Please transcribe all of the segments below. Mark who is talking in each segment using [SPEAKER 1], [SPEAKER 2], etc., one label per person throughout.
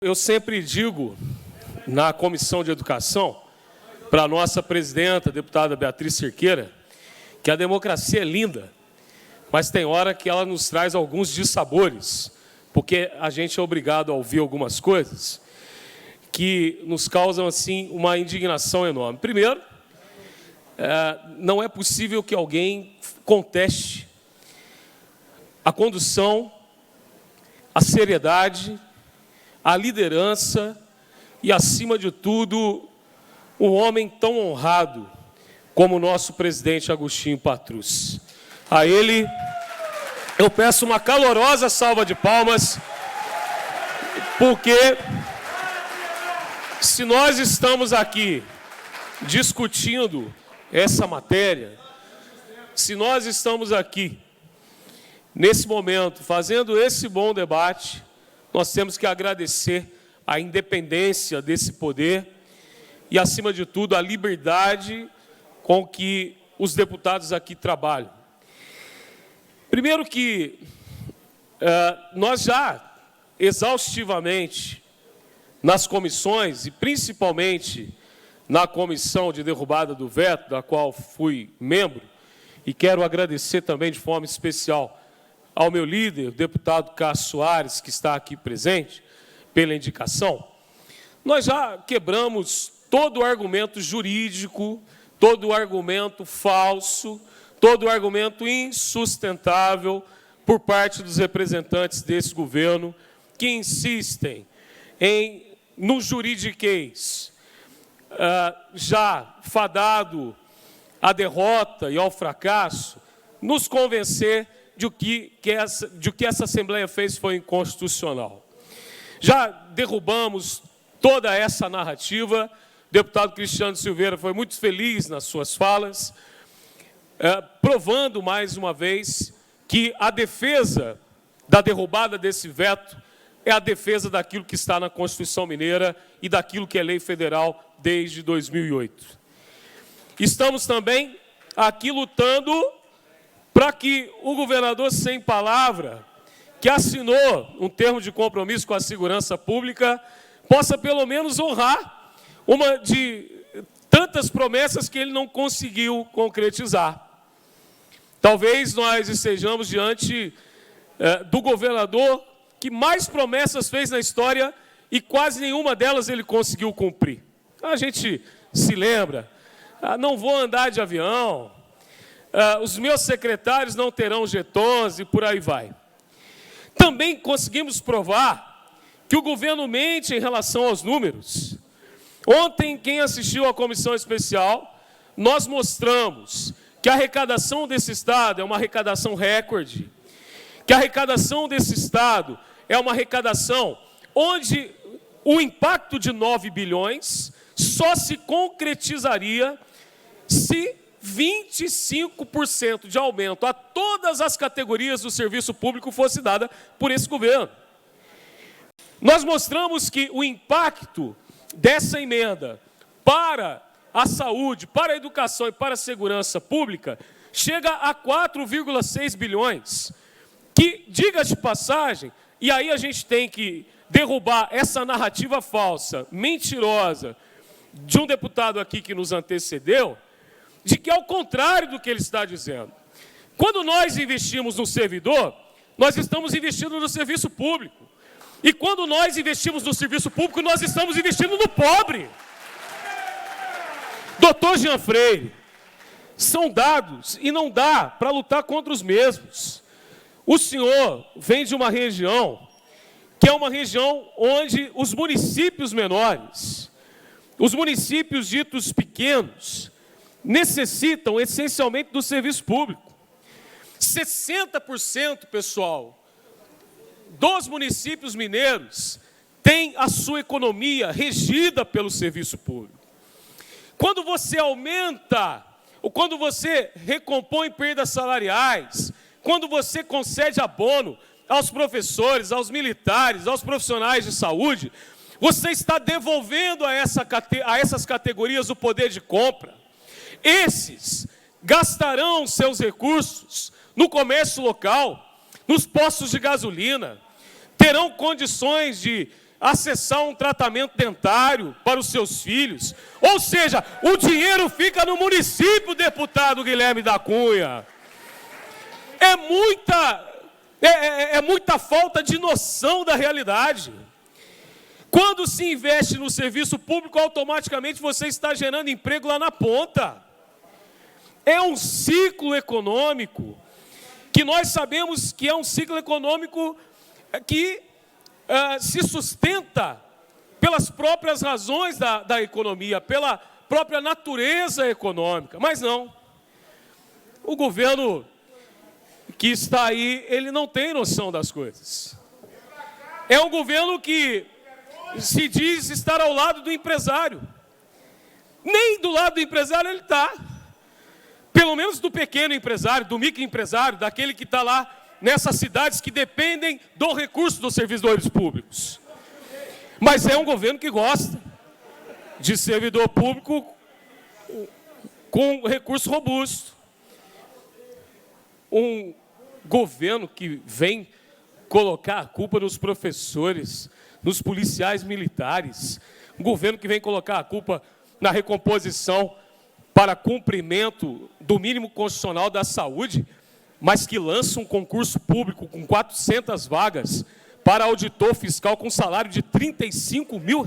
[SPEAKER 1] Eu sempre digo na Comissão de Educação, para a nossa presidenta, a deputada Beatriz Cerqueira, que a democracia é linda, mas tem hora que ela nos traz alguns dissabores, porque a gente é obrigado a ouvir algumas coisas que nos causam, assim, uma indignação enorme. Primeiro, não é possível que alguém conteste a condução, a seriedade, a liderança e, acima de tudo, um homem tão honrado como o nosso presidente Agostinho Patrus. A ele, eu peço uma calorosa salva de palmas, porque se nós estamos aqui discutindo essa matéria, se nós estamos aqui, nesse momento, fazendo esse bom debate, nós temos que agradecer a independência desse poder e, acima de tudo, a liberdade com que os deputados aqui trabalham. Primeiro que nós já, exaustivamente, nas comissões, e principalmente na comissão de derrubada do veto, da qual fui membro, e quero agradecer também de forma especial ao meu líder, o deputado Cássio Soares, que está aqui presente, pela indicação, nós já quebramos todo o argumento jurídico, todo o argumento falso, todo o argumento insustentável por parte dos representantes desse governo, que insistem no juridiquês, já fadado à derrota e ao fracasso, nos convencer de que essa Assembleia fez foi inconstitucional. Já derrubamos toda essa narrativa. O deputado Cristiano Silveira foi muito feliz nas suas falas, provando mais uma vez que a defesa da derrubada desse veto é a defesa daquilo que está na Constituição Mineira e daquilo que é lei federal desde 2008. Estamos também aqui lutando para que o governador sem palavra, que assinou um termo de compromisso com a segurança pública, possa pelo menos honrar uma de tantas promessas que ele não conseguiu concretizar. Talvez nós estejamos diante do governador que mais promessas fez na história e quase nenhuma delas ele conseguiu cumprir. A gente se lembra, não vou andar de avião, os meus secretários não terão jetons e por aí vai. Também conseguimos provar que o governo mente em relação aos números. Ontem, quem assistiu à comissão especial, nós mostramos que a arrecadação desse Estado é uma arrecadação recorde, que a arrecadação desse Estado é uma arrecadação onde o impacto de 9 bilhões só se concretizaria se 25% de aumento a todas as categorias do serviço público fosse dada por esse governo. Nós mostramos que o impacto dessa emenda para a saúde, para a educação e para a segurança pública chega a 4,6 bilhões, que, diga de passagem, e aí a gente tem que derrubar essa narrativa falsa, mentirosa, de um deputado aqui que nos antecedeu, de que é o contrário do que ele está dizendo. Quando nós investimos no servidor, nós estamos investindo no serviço público. E quando nós investimos no serviço público, nós estamos investindo no pobre. Doutor Jean Freire, são dados e não dá para lutar contra os mesmos. O senhor vem de uma região que é uma região onde os municípios menores, os municípios ditos pequenos, necessitam essencialmente do serviço público. 60%, pessoal, dos municípios mineiros tem a sua economia regida pelo serviço público. Quando você aumenta, ou quando você recompõe perdas salariais, quando você concede abono aos professores, aos militares, aos profissionais de saúde, você está devolvendo a essas categorias o poder de compra. Esses gastarão seus recursos no comércio local, nos postos de gasolina, terão condições de acessar um tratamento dentário para os seus filhos. Ou seja, o dinheiro fica no município, deputado Guilherme da Cunha. É muita falta de noção da realidade. Quando se investe no serviço público, automaticamente você está gerando emprego lá na ponta. É um ciclo econômico que nós sabemos que é um ciclo econômico que se sustenta pelas próprias razões da economia, pela própria natureza econômica. Mas não. O governo que está aí, ele não tem noção das coisas. É um governo que se diz estar ao lado do empresário. Nem do lado do empresário ele está. Pelo menos do pequeno empresário, do microempresário, daquele que está lá nessas cidades que dependem do recurso dos servidores públicos. Mas é um governo que gosta de servidor público com recurso robusto. Um governo que vem colocar a culpa nos professores, nos policiais militares, um governo que vem colocar a culpa na recomposição para cumprimento do mínimo constitucional da saúde, mas que lança um concurso público com 400 vagas para auditor fiscal com salário de R$35 mil.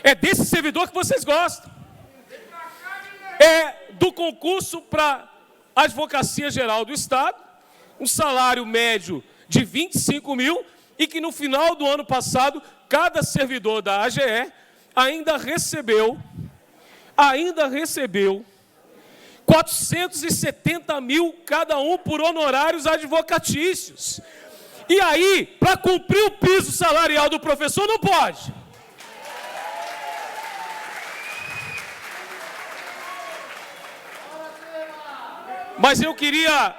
[SPEAKER 1] É desse servidor que vocês gostam. É do concurso para a Advocacia Geral do Estado, um salário médio de 25 mil, e que no final do ano passado, cada servidor da AGE ainda recebeu 470 mil cada um por honorários advocatícios. E aí, para cumprir o piso salarial do professor, não pode. Mas eu queria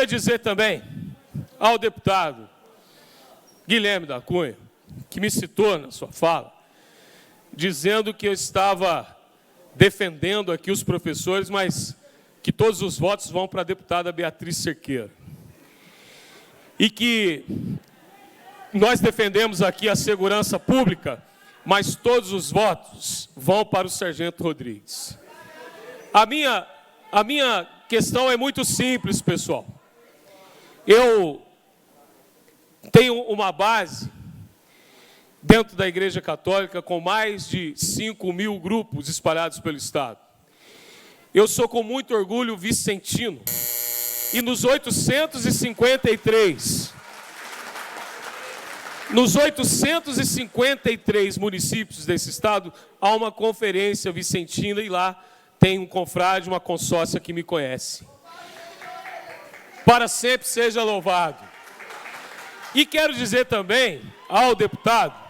[SPEAKER 1] dizer também ao deputado Guilherme da Cunha, que me citou na sua fala, dizendo que eu estava defendendo aqui os professores, mas que todos os votos vão para a deputada Beatriz Cerqueira. E que nós defendemos aqui a segurança pública, mas todos os votos vão para o Sargento Rodrigues. A minha questão é muito simples, pessoal. Eu tenho uma base dentro da Igreja Católica com mais de 5 mil grupos espalhados pelo Estado. Eu sou com muito orgulho vicentino. E nos 853 municípios desse Estado, há uma conferência vicentina e lá tem um confrade, uma consórcia que me conhece. Para sempre seja louvado. E quero dizer também ao deputado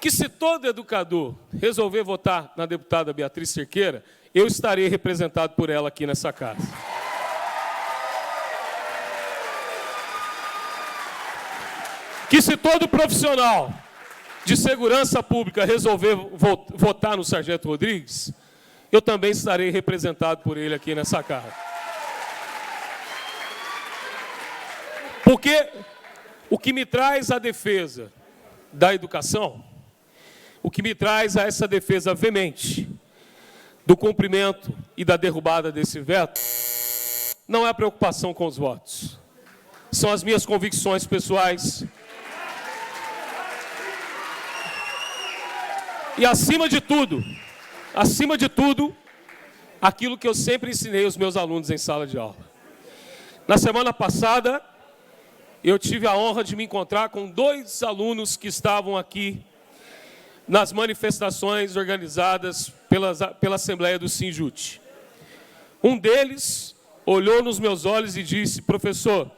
[SPEAKER 1] que se todo educador resolver votar na deputada Beatriz Cerqueira, eu estarei representado por ela aqui nessa casa. Que se todo profissional de segurança pública resolver votar no Sargento Rodrigues, eu também estarei representado por ele aqui nessa casa. Porque o que me traz a defesa da educação, o que me traz a essa defesa veemente do cumprimento e da derrubada desse veto, não é a preocupação com os votos. São as minhas convicções pessoais. E acima de tudo, aquilo que eu sempre ensinei aos meus alunos em sala de aula. Na semana passada, eu tive a honra de me encontrar com 2 alunos que estavam aqui nas manifestações organizadas pela Assembleia do Sinjut. Um deles olhou nos meus olhos e disse: professor,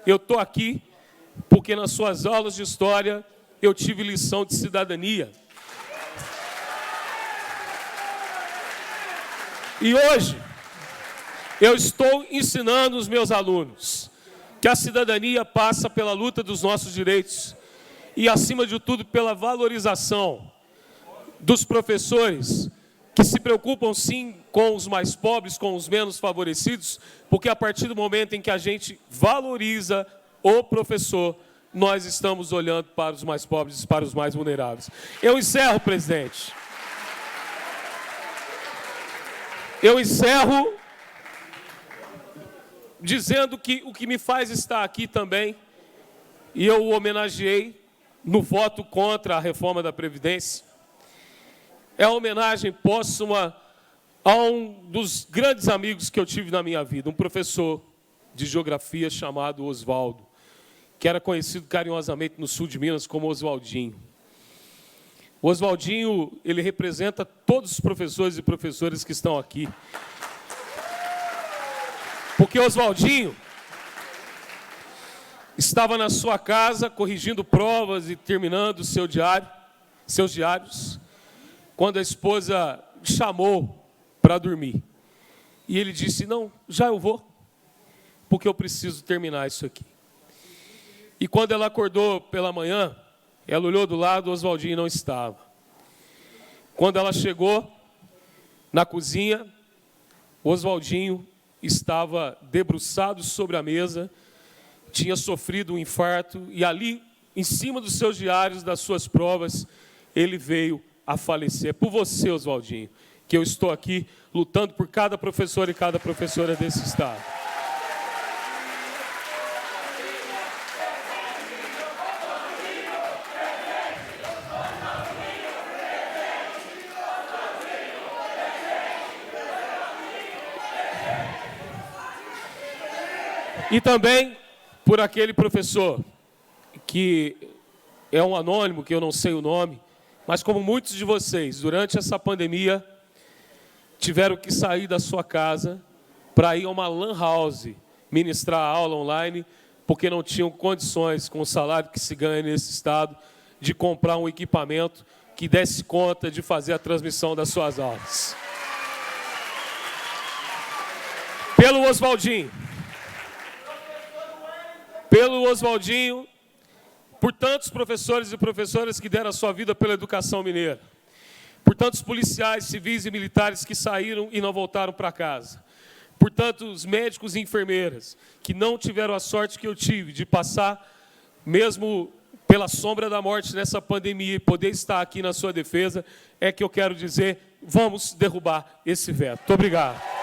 [SPEAKER 1] eu estou aqui porque nas suas aulas de história eu tive lição de cidadania. E hoje, eu estou ensinando os meus alunos que a cidadania passa pela luta dos nossos direitos e, acima de tudo, pela valorização dos professores que se preocupam, sim, com os mais pobres, com os menos favorecidos, porque a partir do momento em que a gente valoriza o professor, nós estamos olhando para os mais pobres e para os mais vulneráveis. Eu encerro, presidente. Eu encerro dizendo que o que me faz estar aqui também, e eu o homenageei no voto contra a reforma da Previdência, é a homenagem póstuma a um dos grandes amigos que eu tive na minha vida, um professor de geografia chamado Oswaldo, que era conhecido carinhosamente no sul de Minas como Oswaldinho. O Oswaldinho, ele representa todos os professores e professoras que estão aqui. Porque Oswaldinho estava na sua casa corrigindo provas e terminando seus diários, quando a esposa chamou para dormir. E ele disse, não, já eu vou, porque eu preciso terminar isso aqui. E quando ela acordou pela manhã, ela olhou do lado, o Oswaldinho não estava. Quando ela chegou na cozinha, o Oswaldinho estava debruçado sobre a mesa, tinha sofrido um infarto, e ali, em cima dos seus diários, das suas provas, ele veio a falecer. É por você, Oswaldinho, que eu estou aqui lutando por cada professor e cada professora desse estado. E também por aquele professor que é um anônimo, que eu não sei o nome, mas como muitos de vocês, durante essa pandemia, tiveram que sair da sua casa para ir a uma lan house ministrar a aula online, porque não tinham condições, com o salário que se ganha nesse estado, de comprar um equipamento que desse conta de fazer a transmissão das suas aulas. Pelo Oswaldinho, por tantos professores e professoras que deram a sua vida pela educação mineira, por tantos policiais, civis e militares que saíram e não voltaram para casa, por tantos médicos e enfermeiras que não tiveram a sorte que eu tive de passar, mesmo pela sombra da morte nessa pandemia, e poder estar aqui na sua defesa, é que eu quero dizer, vamos derrubar esse veto. Muito obrigado.